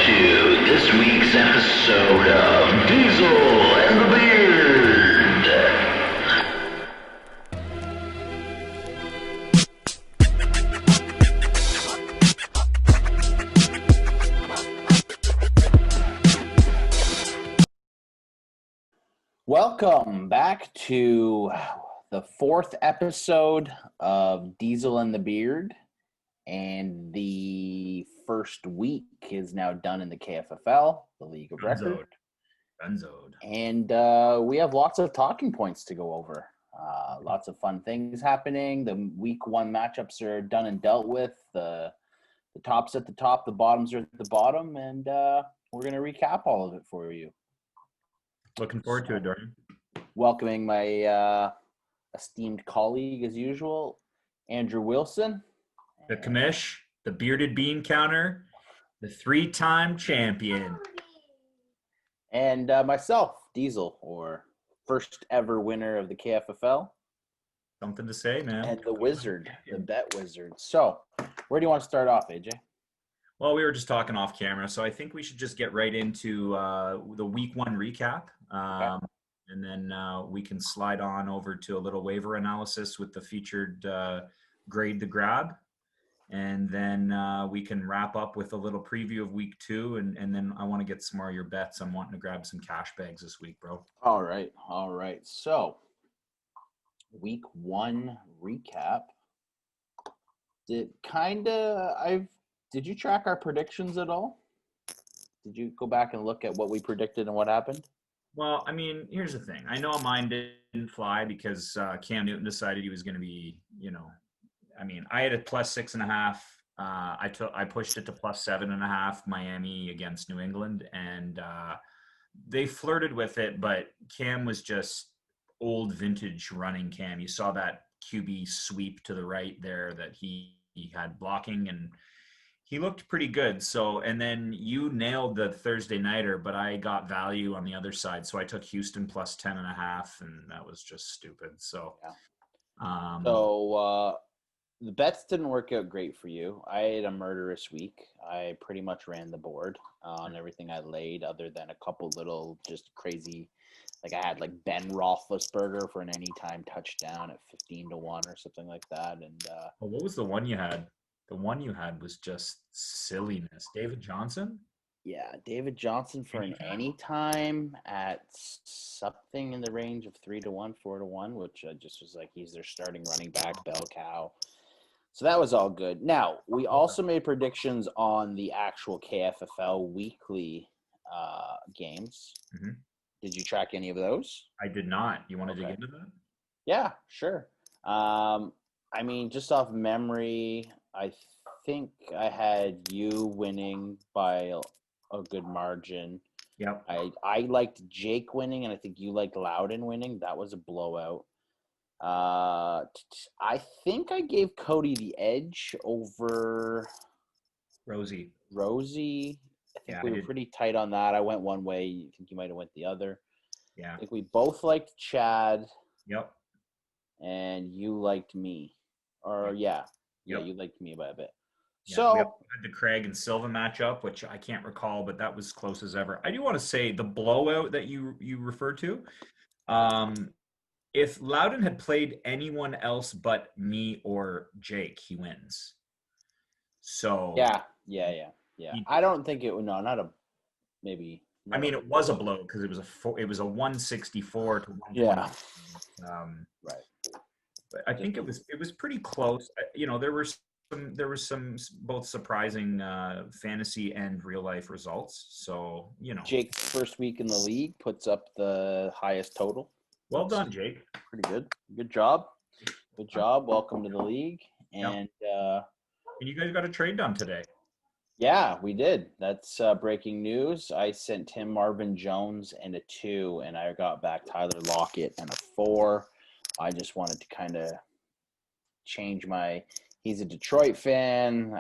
to this week's episode of Diesel and the Beard. Welcome back to the fourth episode of Diesel and the Beard, and the first week is now done in the KFFL, the League of Record. Benzoed. And we have lots of talking points to go over. Lots of fun things happening. The week one matchups are done and dealt with. The top's at the top, the bottoms are at the bottom, and we're going to recap all of it for you. Looking forward to it, Dorian. Welcoming my esteemed colleague, as usual, Andrew Wilson. The commish, the bearded bean counter, the three-time champion. And myself, Diesel, or first ever winner of the KFFL. Something to say, man. And the wizard, the bet wizard. So, where do you want to start off, AJ? Well, we were just talking off camera, so I think we should just get right into the week one recap. Okay. And then we can slide on over to a little waiver analysis with the featured grade the grab. And then we can wrap up with a little preview of week two. And then I want to get some more of your bets. I'm wanting to grab some cash bags this week, bro. All right. So, week one recap. Did you track our predictions at all? Did you go back and look at what we predicted and what happened? Well, I mean, here's the thing. I know mine didn't fly because Cam Newton decided he was going to be, I had a plus 6.5. I pushed it to plus 7.5, Miami against New England, and they flirted with it, but Cam was just old vintage running Cam. You saw that QB sweep to the right there that he had blocking, and he looked pretty good. So, and then you nailed the Thursday nighter, but I got value on the other side. So I took Houston plus 10.5, and that was just stupid. So, yeah. The bets didn't work out great for you. I had a murderous week. I pretty much ran the board on everything I laid, other than a couple little just crazy. Like I had like Ben Roethlisberger for an anytime touchdown at 15-1 or something like that. And what was the one you had? The one you had was just silliness. David Johnson? Yeah, David Johnson for an anytime at something in the range of 3-1, 4-1, which just was like he's their starting running back, bell cow. So that was all good. Now, we also made predictions on the actual KFFL weekly games. Mm-hmm. Did you track any of those? I did not. You want to dig into that? Yeah, sure. Just off memory, I think I had you winning by a good margin. Yep. I liked Jake winning, and I think you liked Loudon winning. That was a blowout. I think I gave Cody the edge over Rosie. I think we were pretty tight on that. I went one way. You think you might have went the other. Yeah. I think we both liked Chad. Yep. And you liked me. You liked me by a bit. Yeah, so we had the Craig and Silva matchup, which I can't recall, but that was close as ever. I do want to say the blowout that you referred to. If Loudon had played anyone else but me or Jake, he wins. So yeah. I don't think it would. No, not a maybe. I mean, it was a blow because it was a 164 to 120. Yeah. Right. But I think it was pretty close. There were some both surprising fantasy and real life results. So Jake's first week in the league puts up the highest total. Well done, Jake. Pretty good. Good job. Welcome to the league. And and you guys got a trade done today. Yeah, we did. That's breaking news. I sent him Marvin Jones and a 2, and I got back Tyler Lockett and a 4. I just wanted to kind of change he's a Detroit fan.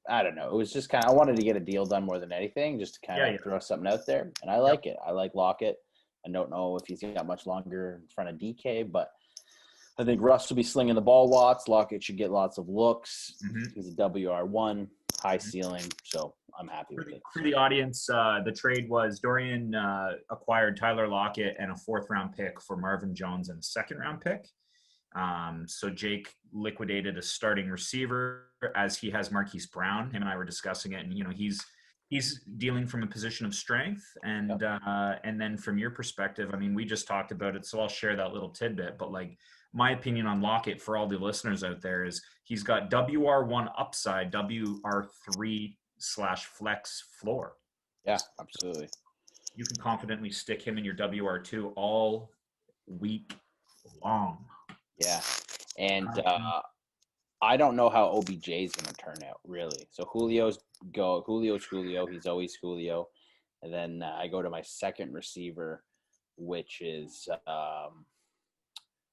I don't know. It was just I wanted to get a deal done more than anything, just to kind of throw something out there. And I like it. I like Lockett. I don't know if he's got much longer in front of DK, but I think Russ will be slinging the ball lots. Lockett should get lots of looks. Mm-hmm. He's a WR1. high ceiling, so I'm happy with it. For the audience, the trade was Dorian acquired Tyler Lockett and a 4th-round pick for Marvin Jones and a 2nd-round pick. So Jake liquidated a starting receiver as he has Marquise Brown. Him and I were discussing it, and he's dealing from a position of strength. And and then from your perspective, I mean, we just talked about it, so I'll share that little tidbit. But like my opinion on Lockett for all the listeners out there is he's got WR1 upside, WR3/flex floor. Yeah, absolutely. You can confidently stick him in your WR2 all week long. Yeah, and I don't know how OBJ is going to turn out, really. So Julio's Julio. He's always Julio. And then I go to my second receiver, which is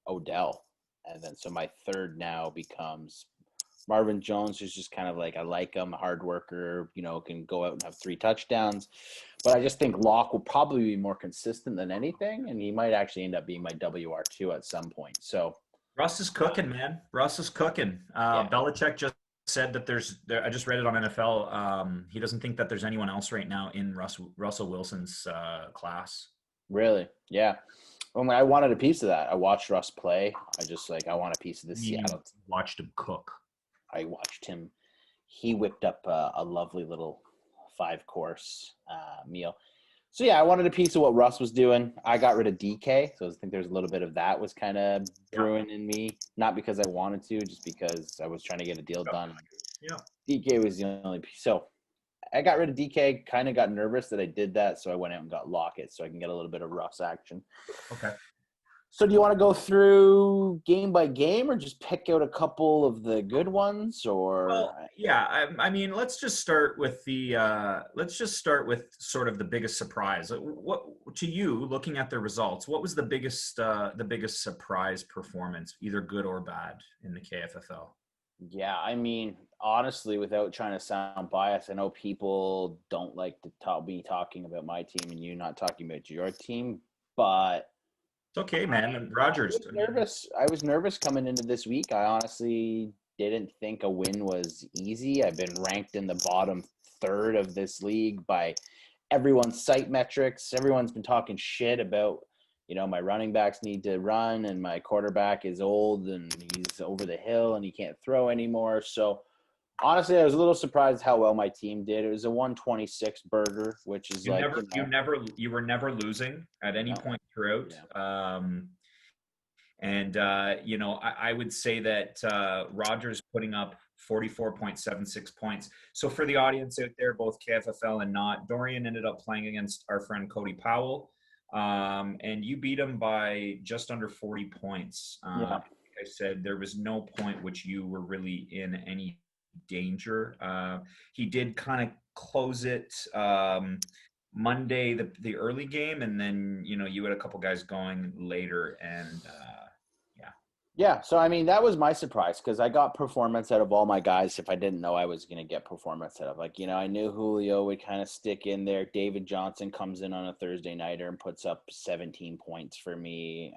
Odell. And then so my third now becomes Marvin Jones, who's just kind of like, I like him, a hard worker, can go out and have 3 touchdowns. But I just think Locke will probably be more consistent than anything, and he might actually end up being my WR2 at some point. So Russ is cooking, man. Russ is cooking. Belichick just said that I just read it on NFL. He doesn't think that there's anyone else right now in Russell Wilson's class. Really? Yeah. Well, I wanted a piece of that. I watched Russ play. I want a piece of this Seattle. Watched him cook. I watched him. He whipped up a lovely little 5-course meal. So, yeah, I wanted a piece of what Russ was doing. I got rid of DK, so I think there's a little bit of that was kind of brewing in me. Not because I wanted to, just because I was trying to get a deal done. Yeah. DK was the only piece. So, I got rid of DK, kind of got nervous that I did that, so I went out and got Lockett so I can get a little bit of Russ action. Okay. So do you want to go through game by game or just pick out a couple of the good ones? Or I mean, let's just start with sort of the biggest surprise. What to you, looking at the results, what was the biggest surprise performance, either good or bad, in the KFFL? Yeah, I mean, honestly, without trying to sound biased, I know people don't like to be talking about my team and you not talking about your team, but it's okay, man. Rogers. I was nervous coming into this week. I honestly didn't think a win was easy. I've been ranked in the bottom third of this league by everyone's site metrics. Everyone's been talking shit about, my running backs need to run and my quarterback is old and he's over the hill and he can't throw anymore. So honestly, I was a little surprised how well my team did. It was a 126 burger, which is you were never losing at any point throughout. Yeah. I would say that Rogers putting up 44.76 points. So for the audience out there, both KFFL and not, Dorian ended up playing against our friend Cody Powell. And you beat him by just under 40 points. Like I said, there was no point which you were really in any danger. He did kind of close it Monday, the early game, and then you had a couple guys going later, and yeah. So I mean, that was my surprise because I got performance out of all my guys. If I didn't know I was going to get performance out of, I knew Julio would kind of stick in there. David Johnson comes in on a Thursday nighter and puts up 17 points for me.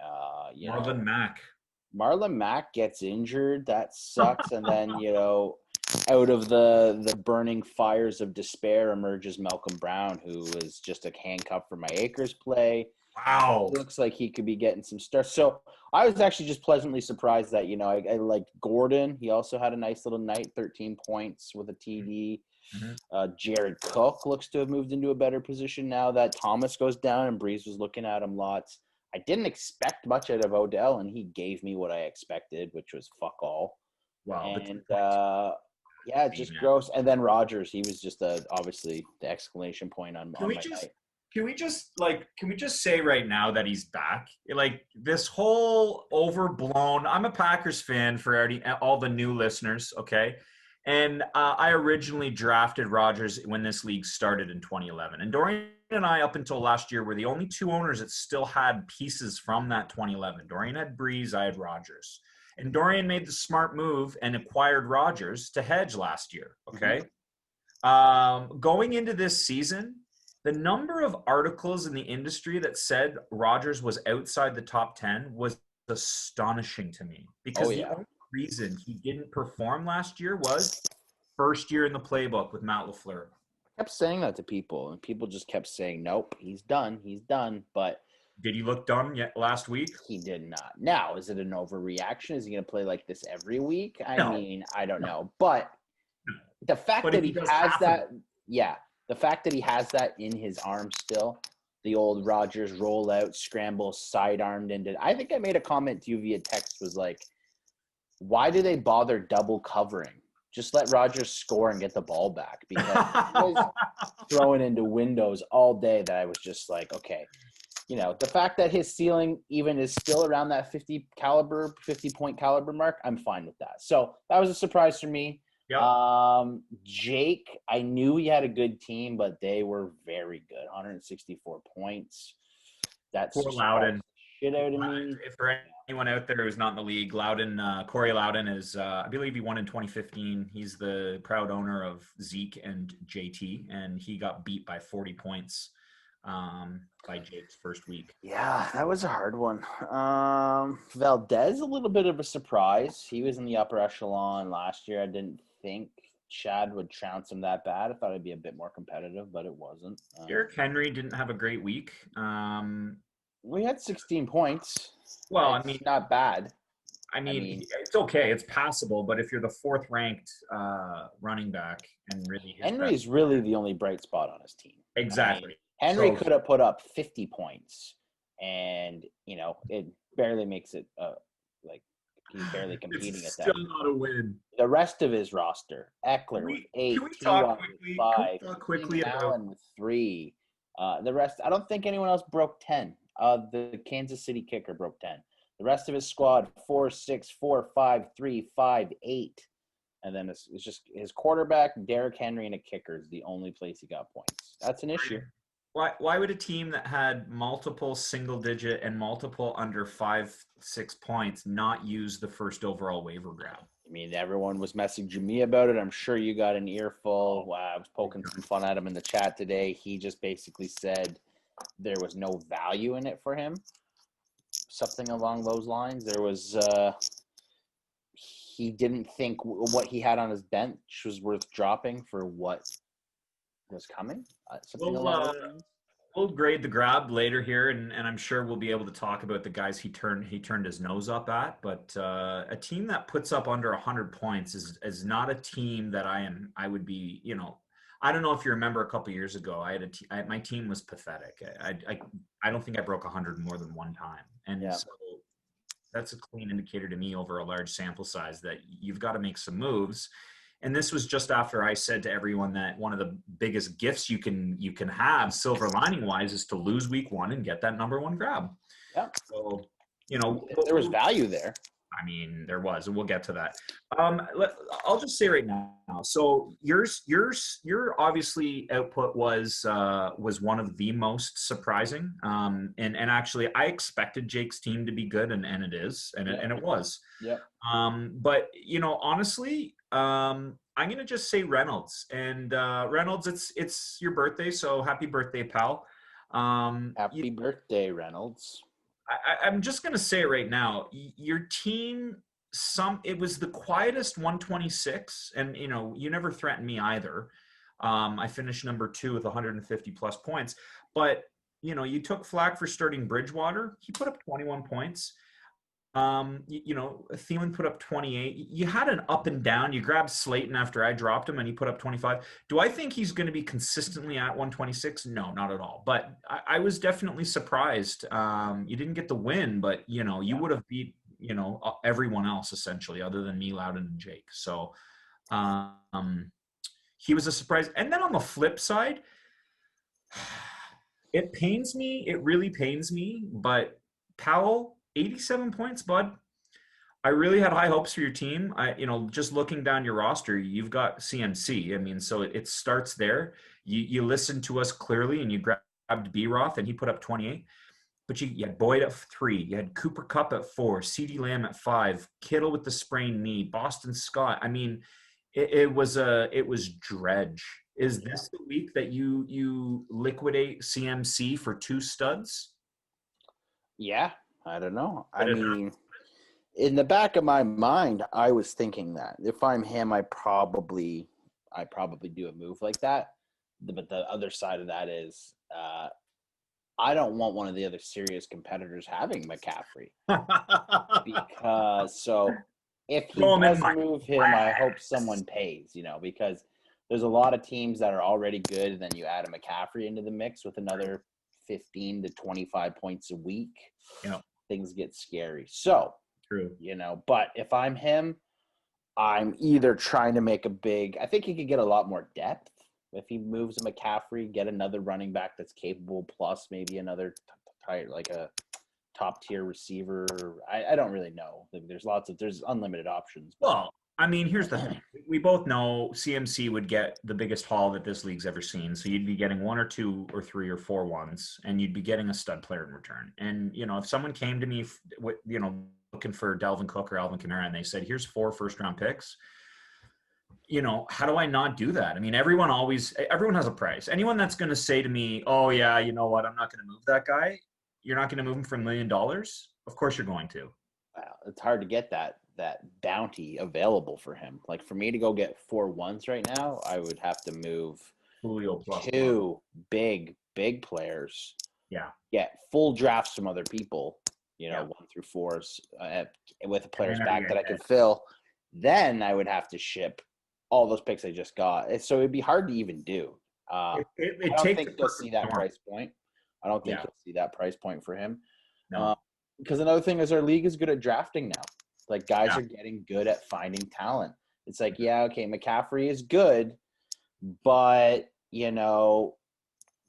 Marlon Mack gets injured. That sucks. And then, out of the burning fires of despair emerges Malcolm Brown, who is just a handcuff for my Akers play. Wow. It looks like he could be getting some starts. So I was actually just pleasantly surprised that, I liked Gordon. He also had a nice little night, 13 points with a TD. Mm-hmm. Jared Cook looks to have moved into a better position now that Thomas goes down and Breeze was looking at him lots. I didn't expect much out of Odell, and he gave me what I expected, which was fuck all. Wow. And just gross. And then Rogers, he was just obviously the exclamation point on my night. Can we just say right now that he's back? Like this whole overblown. I'm a Packers fan for all the new listeners, okay? And I originally drafted Rodgers when this league started in 2011. And Dorian and I, up until last year, were the only two owners that still had pieces from that 2011. Dorian had Breeze, I had Rodgers. And Dorian made the smart move and acquired Rodgers to hedge last year, okay? Mm-hmm. Going into this season, the number of articles in the industry that said Rodgers was outside the top 10 was astonishing to me because the only reason he didn't perform last year was First year in the playbook with Matt LaFleur. I kept saying that to people, and people just kept saying, nope, he's done. But Did he look done yet last week? he did not. Now, is it an overreaction? Is he going to play like this every week? I No. mean, I don't know. But the fact But that if he he does has half of that, the fact that he has that in his arm still, the old Rodgers rollout, scramble, sidearmed into. I think I made a comment to you via text was like, why do they bother double covering? Just let Rodgers score and get the ball back, because he was throwing into windows all day that I was just like, okay. You know, the fact that his ceiling even is still around that 50 point caliber mark, I'm fine with that. So that was a surprise for me. Yep. Jake, I knew he had a good team, but they were very good. 164 points. That's Poor Loudon. shit out of me. If for anyone out there who's not in the league, Loudon, Corey Loudon is, I believe he won in 2015. He's the proud owner of Zeke and JT, and he got beat by 40 points by Jake's first week. Yeah, that was a hard one. Valdez, a little bit of a surprise. He was in the upper echelon last year. I didn't think Chad would trounce him that bad. I thought it'd be a bit more competitive, but it wasn't. Derrick Henry didn't have a great week. We had 16 points. Well, It's I mean, not bad. I mean, it's okay. It's passable. But if you're the fourth ranked running back and really Henry's really the only bright spot on his team. Exactly. I mean, Henry could have put up 50 points, and you know it barely makes it like he's barely competing it's at that. Still not a win. The rest of his roster: Eckler with 8, can we talk with 5, quickly Allen with 3. The rest, I don't think anyone else broke 10. The Kansas City kicker broke 10. The rest of his squad: 4, 6, 4, 5, 3, 5, 8. And then it's just his quarterback, Derrick Henry, and a kicker is the only place he got points. That's an issue. Why would a team that had multiple single digit and multiple under 5, 6 points not use the first overall waiver grab? I mean, everyone was messaging me about it. I'm sure you got an earful. Wow, I was poking some fun at him in the chat today. He just basically said there was no value in it for him. Something along those lines. There was he didn't think what he had on his bench was worth dropping for what was coming. We'll grade the grab later here, and I'm sure we'll be able to talk about the guys he turned his nose up at. But a team that puts up under 100 points is not a team that I would be. You know, I don't know if you remember a couple years ago. My team was pathetic. I don't think I broke 100 more than one time, and so that's a clean indicator to me over a large sample size that you've got to make some moves. And this was just after I said to everyone that one of the biggest gifts you can have, silver lining wise, is to lose week 1 and get that number 1 grab. Yeah. So, you know, there was value there. I mean, there was, and we'll get to that. I'll just say right now. So your obviously output was one of the most surprising. And actually, I expected Jake's team to be good, and it is, and it was. Yeah. But you know, honestly, I'm gonna just say Reynolds, and Reynolds, it's your birthday, so happy birthday, pal. Happy birthday, Reynolds. I'm just going to say right now, your team, it was the quietest 126, and, you know, you never threatened me either. I finished number 2 with 150 plus points, but, you know, you took flack for starting Bridgewater. He put up 21 points. You know, Thielen put up 28. You had an up and down. You grabbed Slayton after I dropped him, and he put up 25. Do I think he's going to be consistently at 126? No, not at all. But I was definitely surprised. You didn't get the win, but, you know, you would have beat, you know, everyone else essentially other than me, Loudon, and Jake. So he was a surprise. And then on the flip side, it pains me. It really pains me. But Powell, 87 points, bud. I really had high hopes for your team. Just looking down your roster, you've got CMC. I mean, so it starts there. You listened to us clearly, and you grabbed B-Roth, and he put up 28. But you had Boyd at 3. You had Cooper Kupp at 4. CeeDee Lamb at 5. Kittle with the sprained knee. Boston Scott. I mean, it was dredge. Is this the week that you liquidate CMC for 2 studs? Yeah. I don't know. I mean, in the back of my mind, I was thinking that if I'm him, I probably I probably do a move like that. But the other side of that is I don't want one of the other serious competitors having McCaffrey because if he Throw him in does my move him, I hope someone pays, because there's a lot of teams that are already good, and then you add a McCaffrey into the mix with another 15 to 25 points a week. Yeah. Things get scary. So, True. but if I'm him, I'm either trying to make I think he could get a lot more depth if he moves a McCaffrey, get another running back that's capable, plus maybe another like a top tier receiver. I don't really know. There's unlimited options. Well, I mean, here's the thing. We both know CMC would get the biggest haul that this league's ever seen. So you'd be getting 1 or 2 or 3 or 4 ones, and you'd be getting a stud player in return. And, if someone came to me, looking for Dalvin Cook or Alvin Kamara, and they said, here's 4 first-round picks, how do I not do that? I mean, everyone has a price. Anyone that's going to say to me, oh, yeah, you know what, I'm not going to move that guy. You're not going to move him for $1 million? Of course you're going to. Wow, it's hard to get that bounty available for him. Like, for me to go get 4 ones right now, I would have to move Julio plus 2 big players. Yeah. Get full drafts from other people, 1 through 4s with players back that I could fill. Then I would have to ship all those picks I just got. So it'd be hard to even do. I don't think you'll see that price point. I don't think you'll see that price point for him. No. Because another thing is our league is good at drafting now. Like, guys are getting good at finding talent. It's like, okay, McCaffrey is good, but,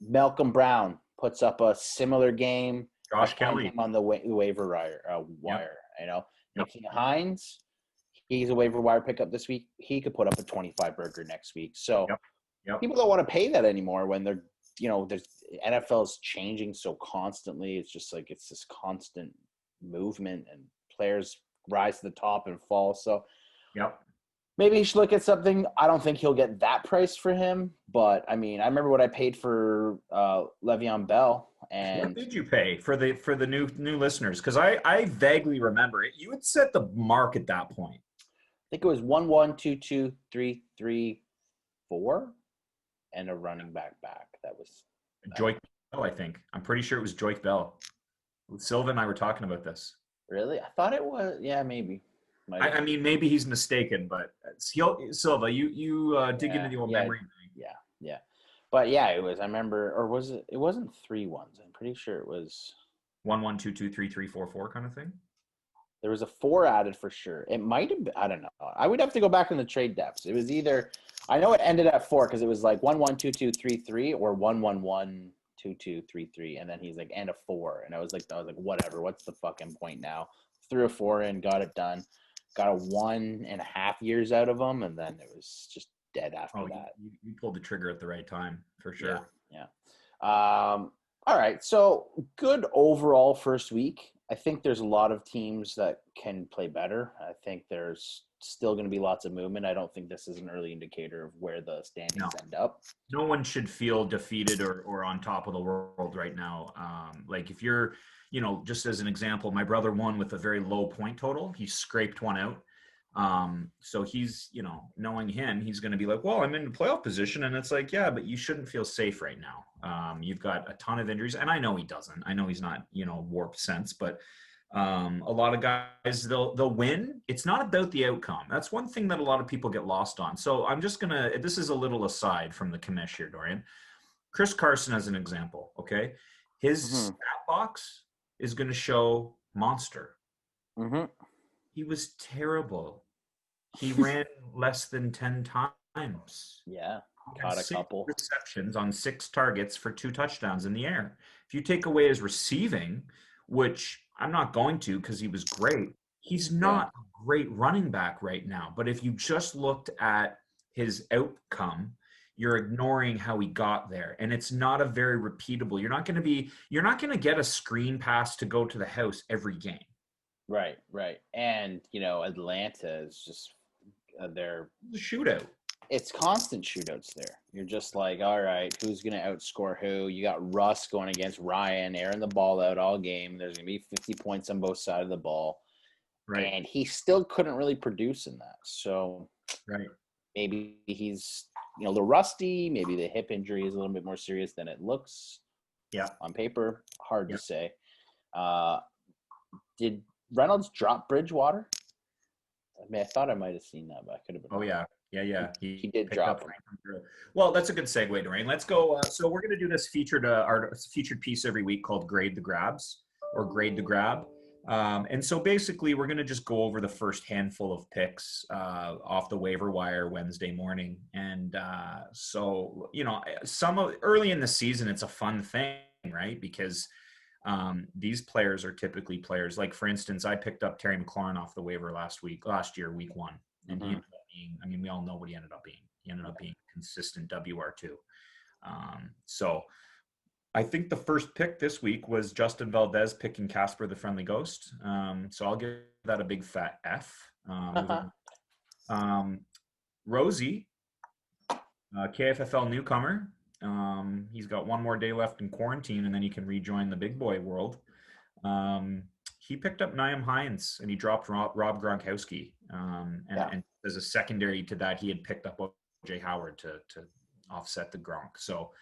Malcolm Brown puts up a similar game. Josh Kelly on the waiver wire. Nicky Hines, he's a waiver wire pickup this week. He could put up a 25 burger next week. So people don't want to pay that anymore when they're, there's NFL is changing so constantly. It's just like it's this constant movement, and players rise to the top and fall. So maybe he should look at something. I don't think he'll get that price for him, but I mean, I remember what I paid for Le'Veon Bell. And what did you pay for the new listeners? Because I vaguely remember it. You had set the mark at that point. I think it was 1, 1, 2, 2, 3, 3, 4, and a running back. That was Joyke Bell, I think. I'm pretty sure it was Joyke Bell. Silva and I were talking about this. Really? I thought it was. Yeah, maybe. I mean, maybe he's mistaken, but Silva, you dig into the old memory. Yeah. But yeah, it was. I remember, or was it? It wasn't 3 ones. I'm pretty sure it was 1, 1, 2, 2, 3, 3, 4, 4 kind of thing. There was a 4 added for sure. It might have been. I don't know. I would have to go back in the trade depths. It was either. I know it ended at 4 because it was like 1, 1, 2, 2, 3, 3, or 1, 1, 1, 2, 2, 3, 3, and then he's like, and a 4, and I was like, whatever. What's the fucking point now? Threw a 4 in, got it done. Got a 1.5 years out of him, and then it was just dead after that. You pulled the trigger at the right time, for sure. Yeah. All right, so good overall first week. I think there's a lot of teams that can play better. I think there's still going to be lots of movement. I don't think this is an early indicator of where the standings end up. No one should feel defeated or on top of the world right now. Like if you're, just as an example, my brother won with a very low point total. He scraped one out. So he's, knowing him, he's going to be like, well, I'm in the playoff position. And it's like, yeah, but you shouldn't feel safe right now. You've got a ton of injuries, and I know he doesn't. I know he's not, warped sense, but a lot of guys, they'll win. It's not about the outcome. That's one thing that a lot of people get lost on. So I'm just this is a little aside from the commish here, Dorian. Chris Carson as an example. Okay. His stat box is going to show monster. He was terrible. He ran less than 10 times. Yeah. Caught a couple receptions on 6 targets for 2 touchdowns in the air. If you take away his receiving, which I'm not going to because he was great, he's not a great running back right now. But if you just looked at his outcome, you're ignoring how he got there. And it's not a very repeatable. You're not going to get a screen pass to go to the house every game. Right. And, Atlanta is just they're the shootout. It's constant shootouts there. You're just like, all right, who's going to outscore who? You got Russ going against Ryan, airing the ball out all game. There's going to be 50 points on both sides of the ball. Right. And he still couldn't really produce in that. So maybe he's a little rusty. Maybe the hip injury is a little bit more serious than it looks. Yeah. On paper, hard Yeah. to say. Did Reynolds drop Bridgewater? I mean, I thought I might have seen that, but I could have been. Oh, wrong. yeah. He did picked drop up him. Franklin Drew. Well, that's a good segue, Dwayne. Let's go. So we're going to do this our featured piece every week called Grade the Grabs or Grade the Grab. And so basically, we're going to just go over the first handful of picks off the waiver wire Wednesday morning. And so, early in the season, it's a fun thing, right? Because these players are typically players like, for instance, I picked up Terry McLaurin off the waiver last year, week 1. And he ended up being, we all know what he ended up being. He ended up being a consistent WR2. So I think the first pick this week was Justin Valdez picking Casper the Friendly Ghost. So I'll give that a big fat F. Rosie, KFFL newcomer. He's got one more day left in quarantine, and then he can rejoin the big boy world. He picked up Nyheim Hines, and he dropped Rob Gronkowski. And as a secondary to that, he had picked up O.J. Howard to offset the Gronk. So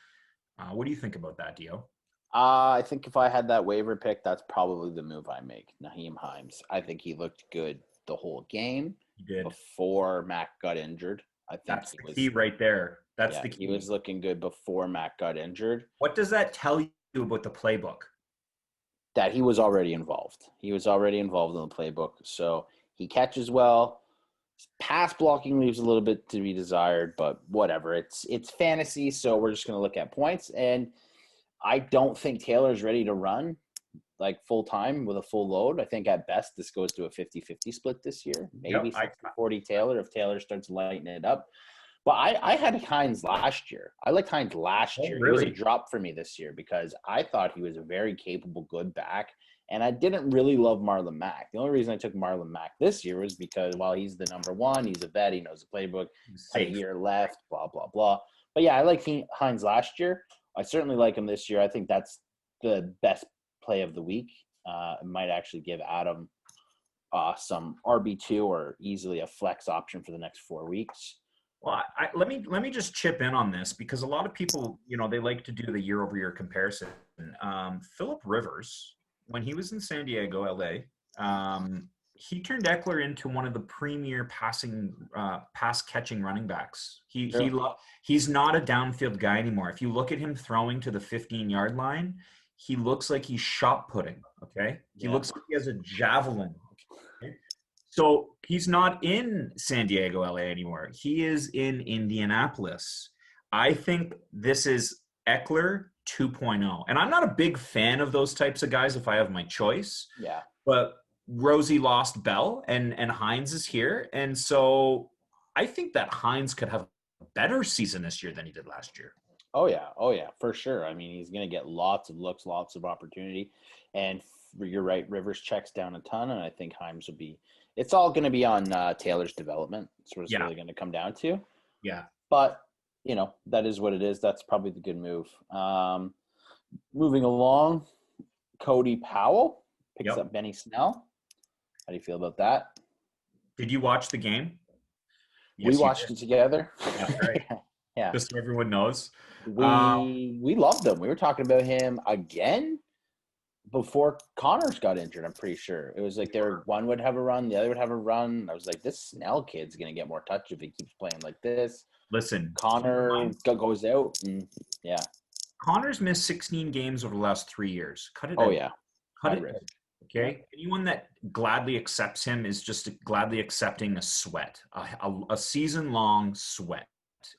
what do you think about that, Dio? I think if I had that waiver pick, that's probably the move I make. Nyheim Hines. I think he looked good the whole game. He did. Before Mac got injured. I think that's the key right there. That's the key. He was looking good before Mac got injured. What does that tell you about the playbook? That he was already involved. He was already involved in the playbook. So he catches well. Pass blocking leaves a little bit to be desired, but whatever. It's fantasy, so we're just going to look at points. And I don't think Taylor's ready to run like full time with a full load. I think at best this goes to a 50-50 split this year. Maybe 60-40 Taylor if Taylor starts lighting it up. But I had Hines last year. I liked Hines last year. Really? He was a drop for me this year because I thought he was a very capable, good back. And I didn't really love Marlon Mack. The only reason I took Marlon Mack this year was because while he's the number one, he's a vet, he knows the playbook, had a year left, blah, blah, blah. But yeah, I like Hines last year. I certainly like him this year. I think that's the best play of the week. It might actually give Adam some RB2 or easily a flex option for the next 4 weeks. Well, let me just chip in on this because a lot of people, they like to do the year-over-year comparison. Phillip Rivers, when he was in San Diego, LA, he turned Eckler into one of the premier pass-catching running backs. He's not a downfield guy anymore. If you look at him throwing to the 15-yard line, he looks like he's shot putting, okay? He looks like he has a javelin. Okay? So he's not in San Diego, LA anymore. He is in Indianapolis. I think this is Eckler 2.0. And I'm not a big fan of those types of guys if I have my choice. Yeah. But Rosie lost Bell and Hines is here. And so I think that Hines could have a better season this year than he did last year. Oh, yeah, for sure. I mean, he's going to get lots of looks, lots of opportunity. And you're right, Rivers checks down a ton, and I think Hines will be – it's all going to be on Taylor's development. That's what it's really going to come down to. Yeah. But, that is what it is. That's probably the good move. Moving along, Cody Powell picks up Benny Snell. How do you feel about that? Did you watch the game? We watched it together. Yeah, right. Yeah. Just so everyone knows. We loved him. We were talking about him again before Connors got injured, I'm pretty sure. It was like one would have a run, the other would have a run. I was like, this Snell kid's going to get more touch if he keeps playing like this. Listen. Connor goes out, and yeah. Connor's missed 16 games over the last 3 years. Cut it out. Oh, yeah. Cut it out. Okay? Anyone that gladly accepts him is just gladly accepting a sweat, a season-long sweat.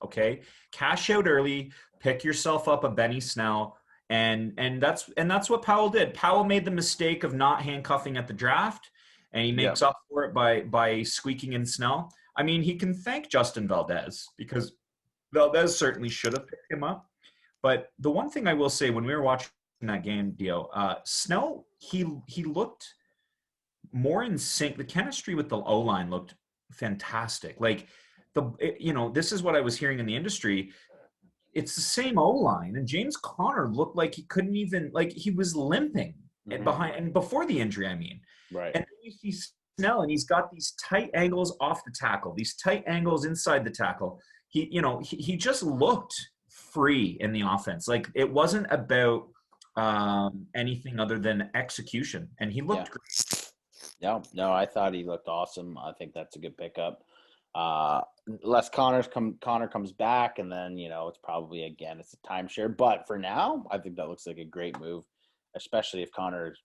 Okay? Cash out early, pick yourself up a Benny Snell, and that's what Powell did. Powell made the mistake of not handcuffing at the draft, and he makes up for it by squeaking in Snell. I mean, he can thank Justin Valdez because Valdez certainly should have picked him up. But the one thing I will say when we were watching that game, Dio, Snell, he looked more in sync. The chemistry with the O-line looked fantastic. Like this is what I was hearing in the industry. It's the same O-line, and James Conner looked like he couldn't even, like he was limping and before the injury, I mean. Right. And then you see Snell, and he's got these tight angles off the tackle, these tight angles inside the tackle. he just looked free in the offense. Like it wasn't about anything other than execution, and he looked great. No, I thought he looked awesome. I think that's a good pickup. Unless Connor comes back, and then it's probably it's a timeshare. But for now, I think that looks like a great move, especially if Connor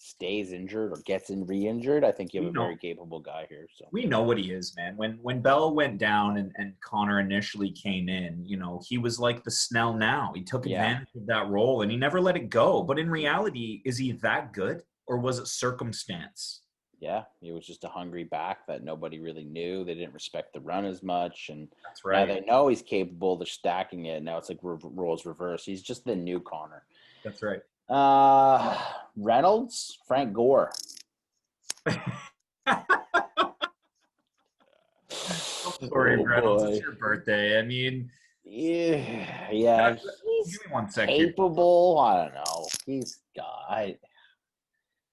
stays injured or gets re-injured. I think you have a very capable guy here. So we know what he is, man. When Bell went down and Connor initially came in, he was like the Snell now. He took advantage of that role and he never let it go. But in reality, is he that good, or was it circumstance? Yeah, he was just a hungry back that nobody really knew. They didn't respect the run as much, and that's right. Now they know he's capable. They're stacking it. Now it's like roles reverse. He's just the new Connor. That's right. Reynolds, Frank Gore. Sorry, Reynolds. It's your birthday. I mean, yeah. He's give me 1 second. Capable. I don't know. He's got.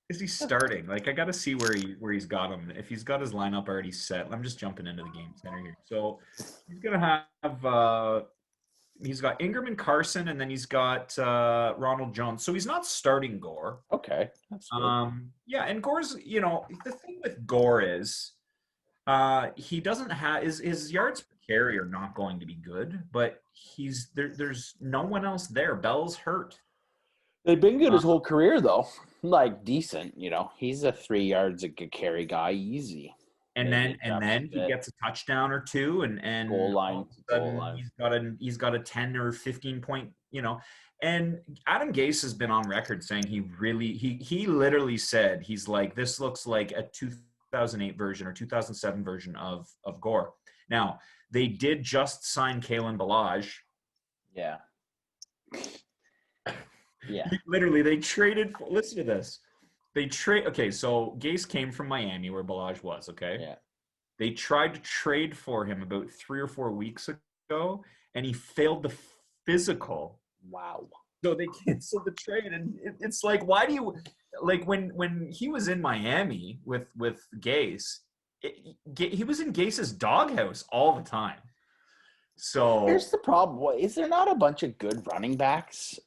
Is he starting? Like, I got to see where he's got him. If he's got his lineup already set, I'm just jumping into the game center here. So he's gonna have. He's got Ingram and Carson, and then he's got Ronald Jones. So he's not starting Gore. Okay. That's good. Yeah, and Gore's. The thing with Gore is, he doesn't have his yards per carry are not going to be good, but he's there. There's no one else there. Bell's hurt. They've been good his whole career, though. Like, decent, He's a 3 yards a carry guy, easy. And then he gets a touchdown or two, and goal line. He's got a 10 or 15 point, And Adam Gase has been on record saying he literally said he's like, this looks like a 2008 version or 2007 version of Gore. Now they did just sign Kalen Ballage. Yeah. Yeah. Literally, they traded. Listen to this. Okay, so Gase came from Miami, where Ballage was. Okay. Yeah. They tried to trade for him about 3 or 4 weeks ago, and he failed the physical. Wow. So they canceled the trade, and it's like, why do you like when he was in Miami with Gase? He was in Gase's doghouse all the time. So here's the problem: is there not a bunch of good running backs?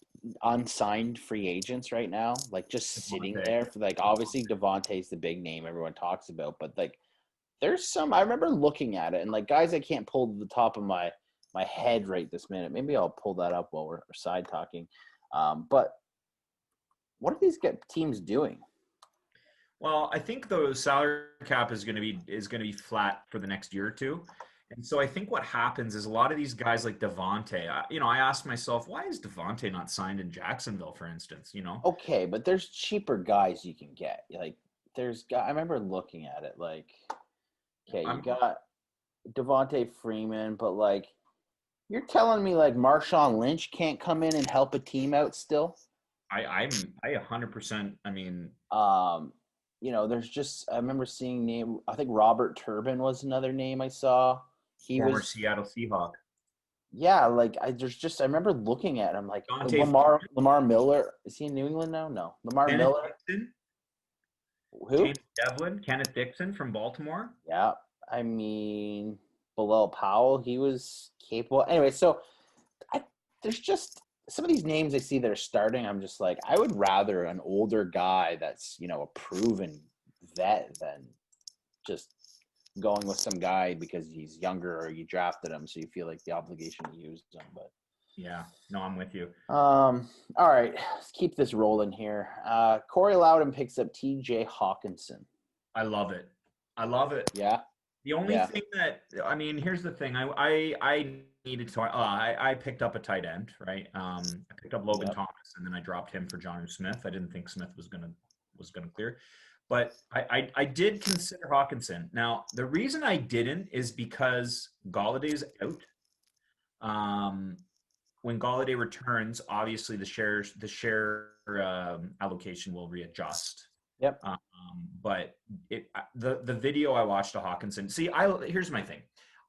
Unsigned free agents right now, like just sitting there for obviously Devontae's the big name everyone talks about, but there's some. I remember looking at it and guys I can't pull to the top of my head right this minute. Maybe I'll pull that up while we're side talking. But what are these teams doing? Well, I think the salary cap is going to be flat for the next year or two. And so I think what happens is a lot of these guys like Devontae, I asked myself, why is Devontae not signed in Jacksonville, for instance, Okay, but there's cheaper guys you can get. I remember looking at it okay, you got Devontae Freeman, but you're telling me Marshawn Lynch can't come in and help a team out still? I 100%, I mean. There's just, I remember seeing I think Robert Turbin was another name I saw. Former Seattle Seahawk. Yeah, I remember looking at him Lamar Miller. Is he in New England now? No. Lamar Miller. Dixon? Who? James Devlin, Kenneth Dixon from Baltimore. Yeah. I mean, Bilal Powell, he was capable. Anyway, so there's just some of these names I see that are starting. I'm just I would rather an older guy that's, a proven vet than just going with some guy because he's younger or you drafted him, so you feel the obligation to use him. But yeah, no, I'm with you. All right, let's keep this rolling here. Corey Loudon picks up TJ Hawkinson. I love it. Yeah. The only thing here's the thing. I needed to. I picked up a tight end, right? I picked up Logan Thomas, and then I dropped him for Jonnu Smith. I didn't think Smith was gonna clear. But I did consider Hawkinson. Now, the reason I didn't is because Galladay's out. When Galladay returns, obviously the share allocation will readjust. Yep. But the video I watched of Hawkinson. See, here's my thing.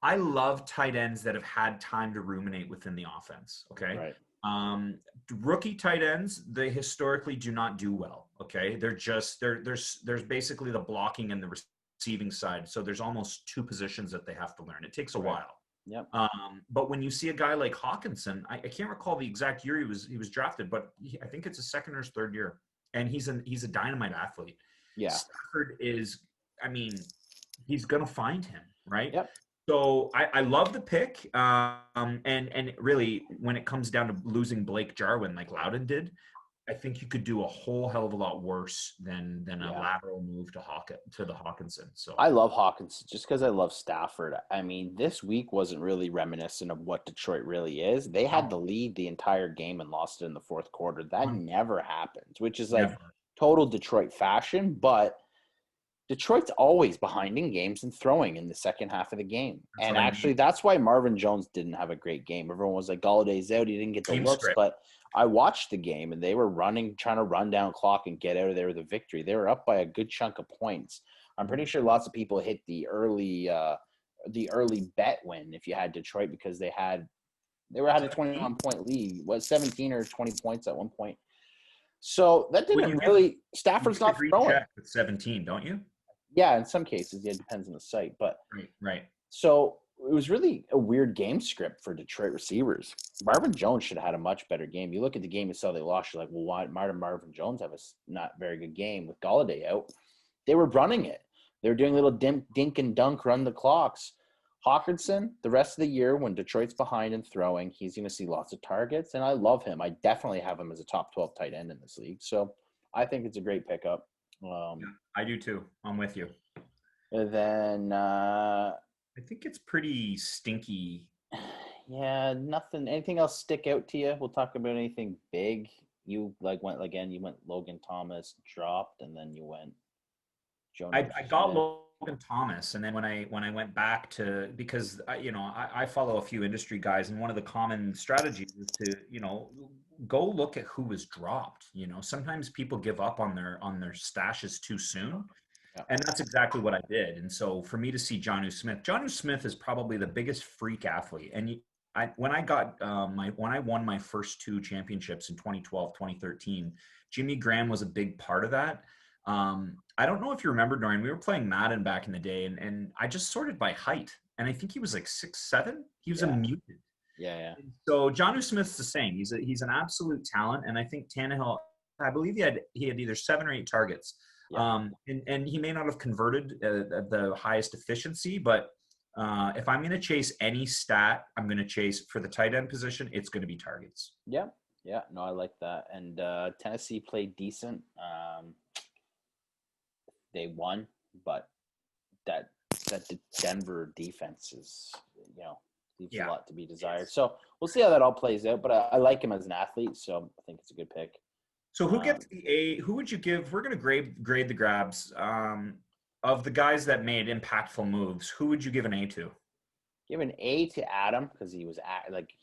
I love tight ends that have had time to ruminate within the offense. Okay. Right. Rookie tight ends, they historically do not do well. Okay. There's basically the blocking and the receiving side. So there's almost 2 positions that they have to learn. It takes a while. Yep. But when you see a guy like Hawkinson, I can't recall the exact year he was drafted, but I think it's his second or his third year, and he's a dynamite athlete. Yeah. Stafford is, I mean, he's gonna find him, right? Yep. So I love the pick, and really when it comes down to losing Blake Jarwin like Loudon did, I think you could do a whole hell of a lot worse than a Yeah. lateral move to the Hawkinson. So I love Hawkins just because I love Stafford. I mean, this week wasn't really reminiscent of what Detroit really is. They had the lead the entire game and lost it in the fourth quarter. That never happens, which is like total Detroit fashion. But Detroit's always behind in games and throwing in the second half of the game. That's And what I actually, mean. that's why Marvin Jones didn't have a great game. Everyone was like, Galladay's out. He didn't get the Game looks. script. But I watched the game, and they were trying to run down clock and get out of there with a victory. They were up by a good chunk of points. I'm pretty sure lots of people hit the early bet win if you had Detroit because they had a 21-point lead. Was 17 or 20 points at one point. So that didn't really – Stafford's not throwing. With 17, don't you? Yeah, in some cases, yeah, it depends on the site. But Right. so it was really a weird game script for Detroit receivers. Marvin Jones should have had a much better game. You look at the game and saw they lost. You're like, well, why did Marvin Jones have a not very good game with Galladay out? They were running it. They were doing little dink and dunk, run the clocks. Hawkinson, the rest of the year when Detroit's behind and throwing, he's going to see lots of targets, and I love him. I definitely have him as a top 12 tight end in this league. So I think it's a great pickup. I do too. I'm with you. And then I think it's pretty stinky. yeah, nothing. Anything else stick out to you? We'll talk about anything big. You you went Logan Thomas dropped, and then you went Jonas. I got Logan Thomas, and then when I went back to because I follow a few industry guys, and one of the common strategies is to go look at who was dropped. Sometimes people give up on their stashes too soon. Yeah. And that's exactly what I did. And so for me to see Jonnu Smith is probably the biggest freak athlete. And when I won my first two championships in 2012, 2013, Jimmy Graham was a big part of that. I don't know if you remember, Dorian, we were playing Madden back in the day, and I just sorted by height. And I think he was like 6'7". He was a mutant. Yeah. And so Jonnu Smith's the same. He's an absolute talent. And I think Tannehill, I believe he had either 7 or 8 targets. Yeah. And he may not have converted at the highest efficiency, but if I'm going to chase any stat, I'm going to chase for the tight end position, it's going to be targets. Yeah. No, I like that. And Tennessee played decent. They won, but that Denver defense is, leaves a lot to be desired. So we'll see how that all plays out. But I like him as an athlete, so I think it's a good pick. So who gets the A? Who would you give? We're going to grade the grabs of the guys that made impactful moves. Who would you give an A to? Give an A to Adam because he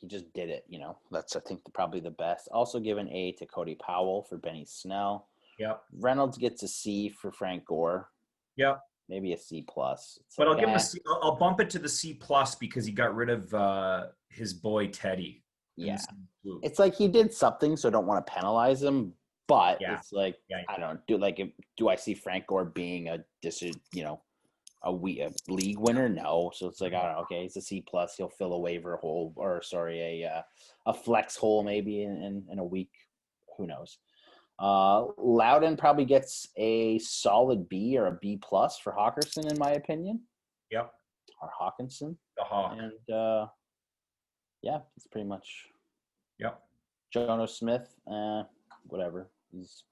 just did it. That's I think probably the best. Also give an A to Cody Powell for Benny Snell. Yep. Reynolds gets a C for Frank Gore. Yep. Maybe a C plus. But I'll give him a C. I'll bump it to the C plus because he got rid of his boy Teddy. Yeah. It's like he did something, so I don't want to penalize him. But it's like I don't do I see Frank Gore being a league winner? No. So it's like I don't know. Okay, he's a C plus. He'll fill a waiver hole a flex hole maybe in a week. Who knows? Loudon probably gets a solid B or a B plus for Hawkinson in my opinion. Yep. Or Hawkinson. The Hawk. And it's pretty much. Yep. Jonas Smith, whatever. He's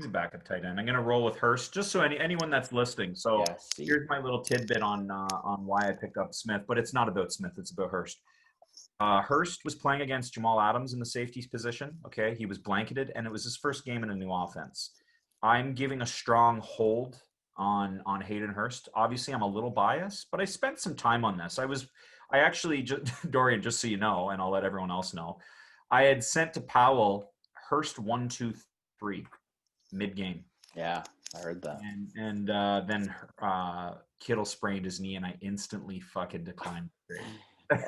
a backup tight end. I'm going to roll with Hurst just so anyone that's listening. So here's my little tidbit on why I picked up Smith, but it's not about Smith. It's about Hurst. Hurst was playing against Jamal Adams in the safeties position. Okay. He was blanketed and it was his first game in a new offense. I'm giving a strong hold on Hayden Hurst. Obviously I'm a little biased, but I spent some time on this. I actually, Dorian, just so you know, and I'll let everyone else know, I had sent to Powell Hurst 1, 2, 3 mid-game. Yeah, I heard that. And then Kittle sprained his knee, and I instantly fucking declined.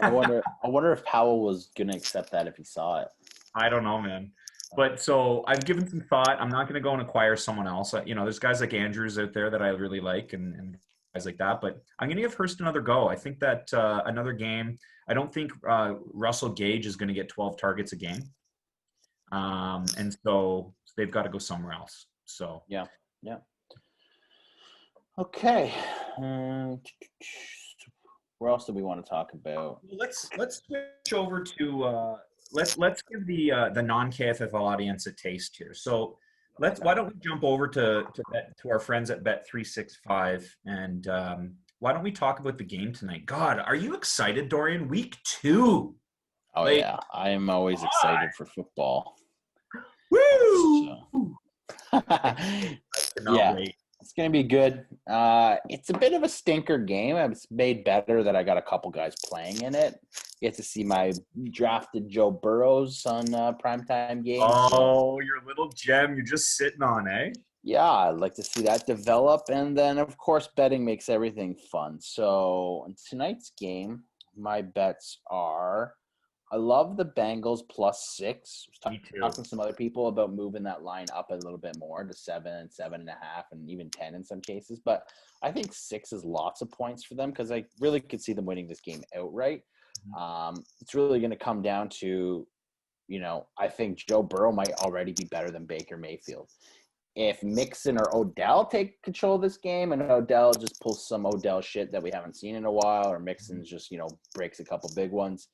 I wonder if Powell was gonna accept that if he saw it. I don't know, man. But so I've given some thought. I'm not going to go and acquire someone else. There's guys like Andrews out there that I really like, and like that. But I'm going to give Hurst another go. I think that another game. I don't think Russell Gage is going to get 12 targets a game, and so they've got to go somewhere else. So yeah. Okay. Where else do we want to talk about? let's switch over to let's give the non-KFFL audience a taste here. So why don't we jump over to our friends at Bet365 and why don't we talk about the game tonight? God, are you excited, Dorian? Week 2. Oh yeah, I am always excited for football. Woo! Yeah, it's gonna be good. It's a bit of a stinker game. It's made better that I got a couple guys playing in it. Get to see my drafted Joe Burrows on primetime games. Oh, your little gem you're just sitting on, eh? Yeah, I'd like to see that develop. And then, of course, betting makes everything fun. So in tonight's game, my bets are I love the Bengals +6. Me too. Talking to some other people about moving that line up a little bit more to 7, 7.5, and even 10 in some cases. But I think 6 is lots of points for them because I really could see them winning this game outright. It's really going to come down to, I think Joe Burrow might already be better than Baker Mayfield. If Mixon or Odell take control of this game and Odell just pulls some Odell shit that we haven't seen in a while, or Mixon just, breaks a couple big ones,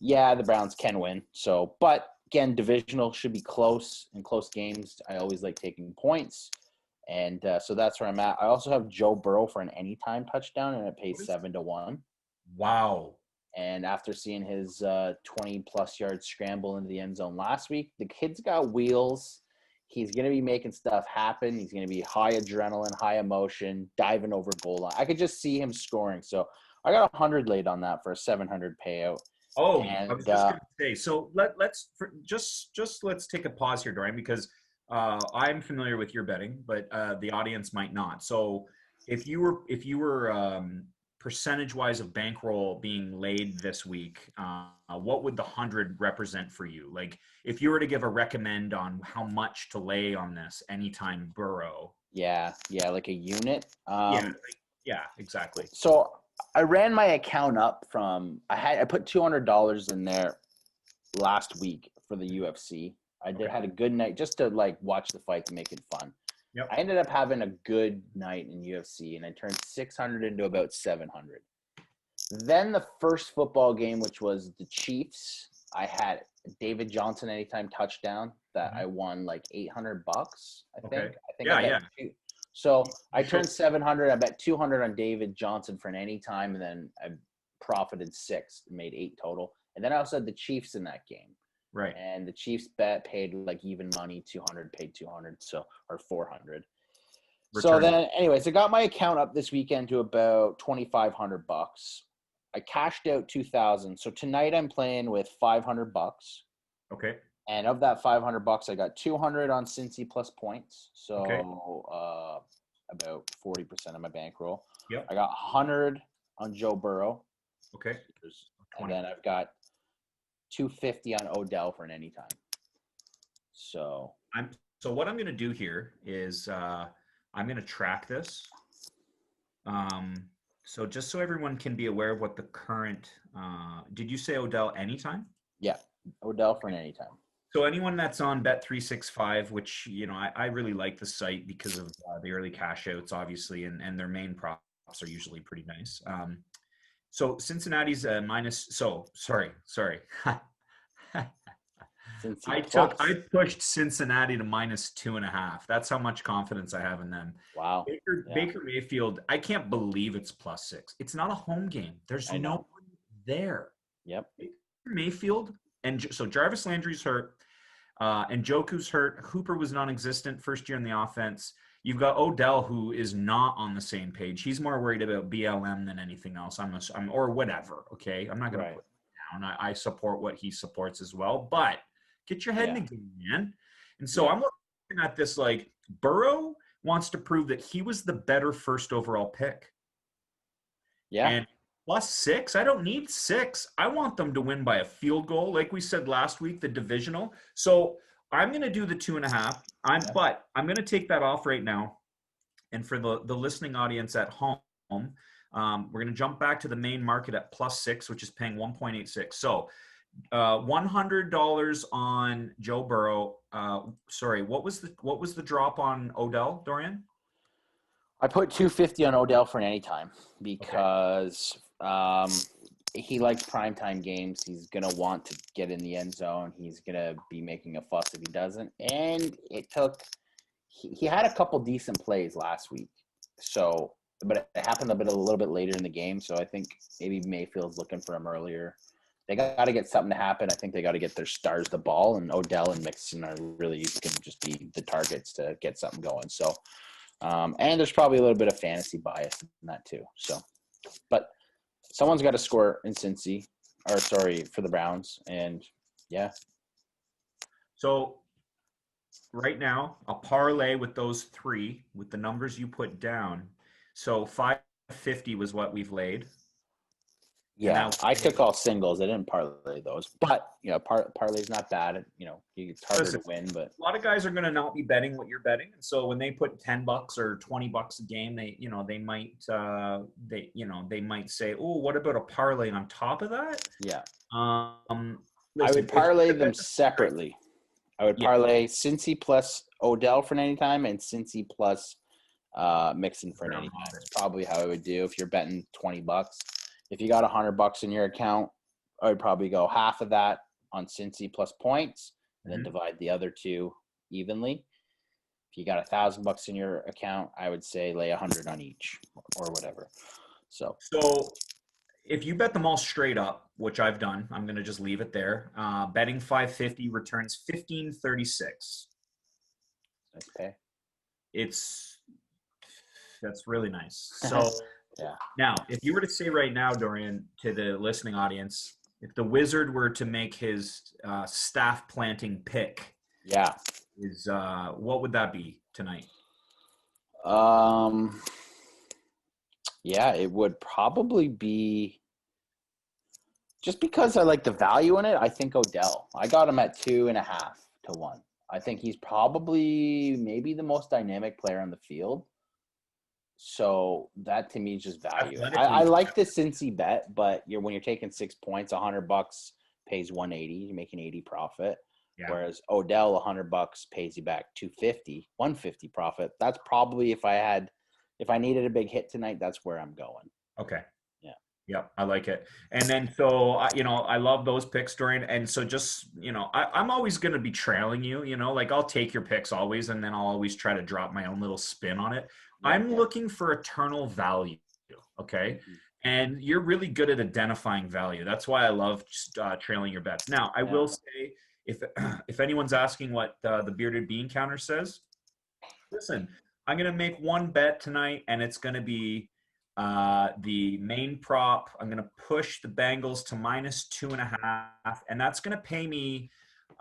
yeah, the Browns can win. So, but again, divisional should be close. In close games, I always like taking points. And so that's where I'm at. I also have Joe Burrow for an anytime touchdown, and it pays 7-1. Wow. And after seeing his 20-plus yard scramble into the end zone last week, the kid's got wheels. He's going to be making stuff happen. He's going to be high adrenaline, high emotion, diving over goal line. I could just see him scoring. So I got 100 laid on that for a 700 payout. Oh, and, I was just going to say. So let's take a pause here, Dorian, because I'm familiar with your betting, but the audience might not. So if you were percentage-wise of bankroll being laid this week, what would the 100 represent for you? Like, if you were to give a recommend on how much to lay on this anytime Burrow. Yeah, like a unit. Yeah, exactly. So I ran my account up from I put $200 in there last week for the UFC. I had a good night just to watch the fight to make it fun. Yep. I ended up having a good night in UFC, and I turned 600 into about 700. Then the first football game, which was the Chiefs, I had David Johnson anytime touchdown that I won like $800. I think. Yeah. So I turned 700. I bet 200 on David Johnson for an anytime, and then I profited 6, made 8 total. And then I also had the Chiefs in that game. Right. And the Chiefs bet paid like even money, 200 paid 200, or 400. So then, anyways, I got my account up this weekend to about $2,500. I cashed out 2,000. So tonight I'm playing with $500. Okay. And of that $500, I got 200 on Cincy plus points. So about 40% of my bankroll. Yep. I got 100 on Joe Burrow. Okay. And then I've got 250 on Odell for an anytime. So what I'm going to do here is I'm going to track this. So just so everyone can be aware of what the current did you say Odell anytime? Yeah, Odell for an anytime. So anyone that's on Bet365, which I really like the site because of the early cash outs, obviously, and their main props are usually pretty nice. So Cincinnati's minus. So sorry. I pushed Cincinnati to -2.5. That's how much confidence I have in them. Wow. Baker Mayfield, I can't believe it's +6. It's not a home game. There's no one there. Yep. Baker Mayfield, and so Jarvis Landry's hurt, and Njoku's hurt. Hooper was non-existent first year in the offense. You've got Odell, who is not on the same page. He's more worried about BLM than anything else. Or whatever. Okay, I'm not going to put him down. I support what he supports as well, but get your head in the game, man. And so I'm looking at this like Burrow wants to prove that he was the better first overall pick. Yeah. And +6, I don't need 6. I want them to win by a field goal, like we said last week, the divisional. So I'm going to do the 2.5. But I'm going to take that off right now. And for the listening audience at home, We're going to jump back to the main market at +6, which is paying 1.86. So $100 on Joe Burrow. Sorry, what was the drop on Odell, Dorian? I put 250 on Odell for an anytime because he likes primetime games. He's going to want to get in the end zone. He's going to be making a fuss if he doesn't. And he had a couple decent plays last week. So, but it happened a little bit later in the game. So I think maybe Mayfield's looking for him earlier. They got to get something to happen. I think they got to get their stars the ball, and Odell and Mixon are really going to just be the targets to get something going. So, and there's probably a little bit of fantasy bias in that too. So, but someone's got to score in Cincy, for the Browns, and yeah. So right now, a parlay with those three, with the numbers you put down. So 550 was what we've laid. Yeah, I took all singles. I didn't parlay those, but parlay's not bad. It's harder to win, but a lot of guys are going to not be betting what you're betting, and so when they put $10 or $20 a game, they might say, "Oh, what about a parlay on top of that?" Yeah. Listen, I would parlay them separately. I would parlay Cincy plus Odell for an anytime and Cincy plus Mixon for an anytime. That's probably how I would do if you're betting $20. If you got $100 in your account, I would probably go half of that on Cincy plus points, and then divide the other two evenly. If you got $1,000 in your account, I would say lay 100 on each or whatever. So if you bet them all straight up, which I've done, I'm going to just leave it there. Betting 550 returns 1536. Nice pay. That's really nice. So. Yeah. Now, if you were to say right now, Dorian, to the listening audience, if the Wizard were to make his staff planting pick, what would that be tonight? It would probably be just because I like the value in it. I think Odell. I got him at 2.5 to 1. I think he's probably maybe the most dynamic player on the field. So that to me is just value. I like the Cincy bet, but when you're taking 6 points, $100 pays 180. You're making 80 profit. Yeah. Whereas Odell, $100 pays you back 150 profit. That's probably if I needed a big hit tonight, that's where I'm going. Okay. Yeah. Yep, I like it. And then I love those picks, Dorian. And so just I'm always going to be trailing you. I'll take your picks always, and then I'll always try to drop my own little spin on it. I'm looking for eternal value, okay? And you're really good at identifying value. That's why I love trailing your bets. Now, I will say, if anyone's asking what the Bearded Bean counter says, listen, I'm going to make one bet tonight, and it's going to be the main prop. I'm going to push the Bengals to -2.5, and that's going to pay me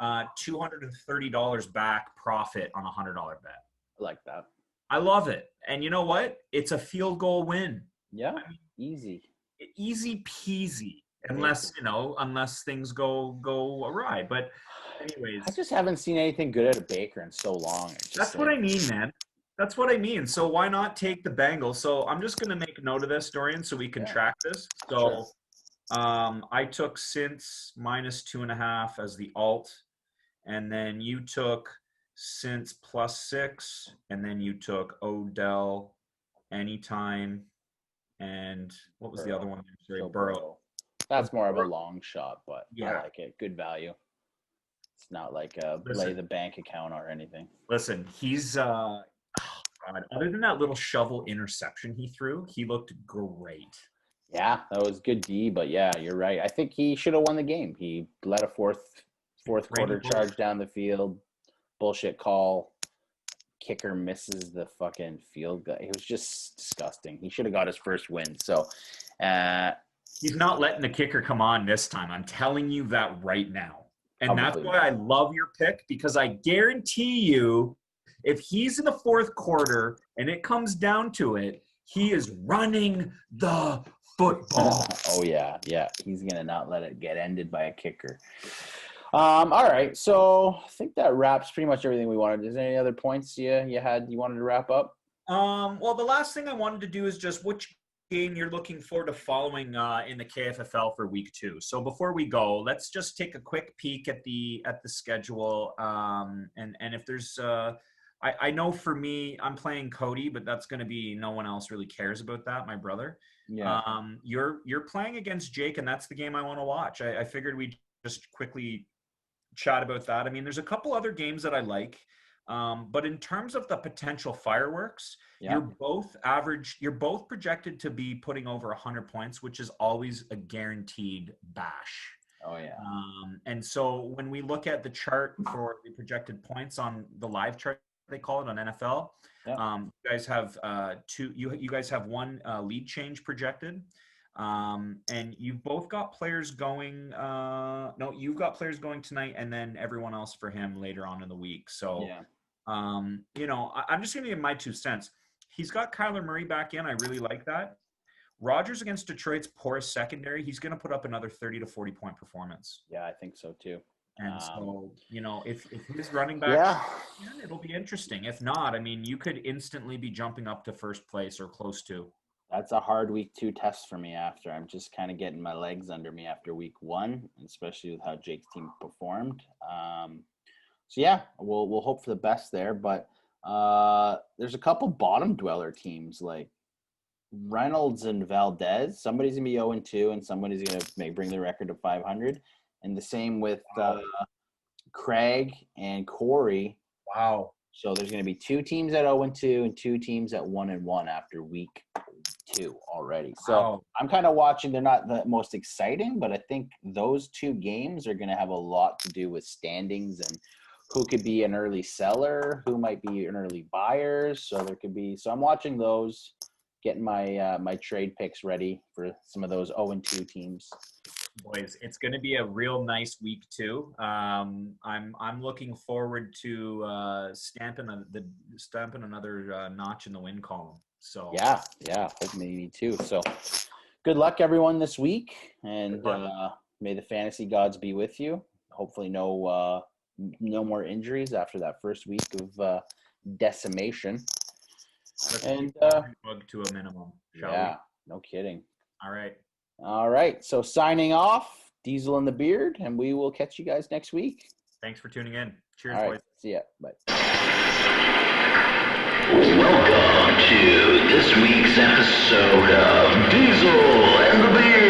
$230 back profit on a $100 bet. I like that. I love it. And you know what? It's a field goal win. Yeah, easy peasy. Unless things go awry. But anyways. I just haven't seen anything good out of Baker in so long. That's what I mean, man. That's what I mean. So why not take the Bengals? So I'm just going to make note of this, Dorian, so we can track this. So I took Cincy -2.5 as the alt. And then you took Cincy +6, and then you took Odell anytime, and what was the other one? Burrow. That's more of a long shot, but I like it. Good value. It's not like lay the bank account or anything. Listen, he's other than that little shovel interception he threw, he looked great. Yeah, that was good D, but yeah, you're right. I think he should have won the game. He led a fourth quarter charge down the field. Bullshit call. Kicker misses the fucking field goal. It was just disgusting. He should have got his first win. So he's not letting the kicker come on this time. I'm telling you that right now. And that's why I love your pick, because I guarantee you, if he's in the fourth quarter and it comes down to it, he is running the football. Oh, yeah. Yeah. He's going to not let it get ended by a kicker. All right, so I think that wraps pretty much everything we wanted. Is there any other points you wanted to wrap up? Well, the last thing I wanted to do is just which game you're looking forward to following in the KFFL for week 2? So before we go, let's just take a quick peek at the schedule. And if there's, I know for me, I'm playing Cody, but that's going to be no one else really cares about that. My brother. Yeah. You're playing against Jake, and that's the game I want to watch. I figured we'd just quickly chat about that. I mean, there's a couple other games that I like. But in terms of the potential fireworks, Yeah. you're both projected to be putting over 100 points, which is always a guaranteed bash. Oh yeah. And so when we look at the chart for the projected points on the live chart, they call it on NFL, Yeah. you guys have you guys have one lead change projected. And you've both got players going, you've got players going tonight and then everyone else for him later on in the week. So, Yeah. I'm just going to give my 2 cents. He's got Kyler Murray back in. I really like that. Rodgers against Detroit's poorest secondary. He's going to put up another 30 to 40 point performance. Yeah, I think so too. And so, if his running back, it'll be interesting. If not, I mean, you could instantly be jumping up to first place or close to. That's a hard week 2 test for me after. I'm just kind of getting my legs under me after week 1, especially with how Jake's team performed. So yeah, we'll hope for the best there. But there's a couple bottom dweller teams like Reynolds and Valdez. Somebody's going to be 0-2 and somebody's going to bring the record to 500. And the same with Craig and Corey. Wow. So there's going to be 2 teams at 0-2 and 2 teams at 1-1 after week 2 already. So I'm kind of watching. They're not the most exciting, but I think those 2 games are going to have a lot to do with standings and who could be an early seller, who might be an early buyer. So there could be. So I'm watching those, getting my my trade picks ready for some of those 0-2 teams. Boys, it's going to be a real nice week too. I'm looking forward to stamping another notch in the win column. So yeah, hope maybe too. So good luck everyone this week, and may the fantasy gods be with you. Hopefully no more injuries after that first week of decimation. And bug to a minimum. Shall we? No kidding. All right. So signing off, Diesel and the Beard, and we will catch you guys next week. Thanks for tuning in. Cheers, All right. boys. See ya. Bye. Welcome to this week's episode of Diesel and the Beard.